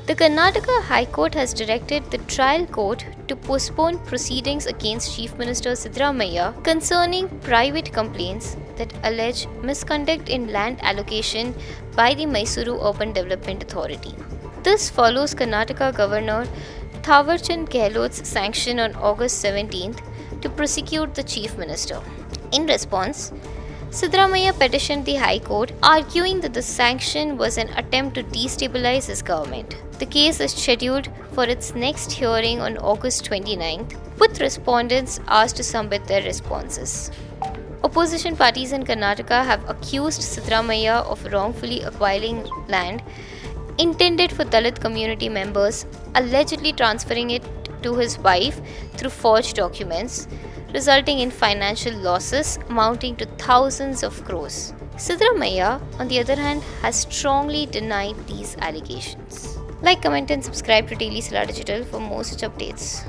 The Karnataka High Court has directed the trial court to postpone proceedings against Chief Minister Siddaramaiah concerning private complaints that allege misconduct in land allocation by the Mysuru Urban Development Authority. This follows Karnataka Governor Thawar Gehlot's sanction on August 17th to prosecute the Chief Minister. In response, Siddaramaiah petitioned the High Court, arguing that the sanction was an attempt to destabilize his government. The case is scheduled for its next hearing on August 29th, with respondents asked to submit their responses. Opposition parties in Karnataka have accused Siddaramaiah of wrongfully acquiring land intended for Dalit community members, allegedly transferring it to his wife through forged documents, resulting in financial losses amounting to thousands of crores. Siddaramaiah, on the other hand, has strongly denied these allegations. Like, comment and subscribe to Daily Salar Digital for more such updates.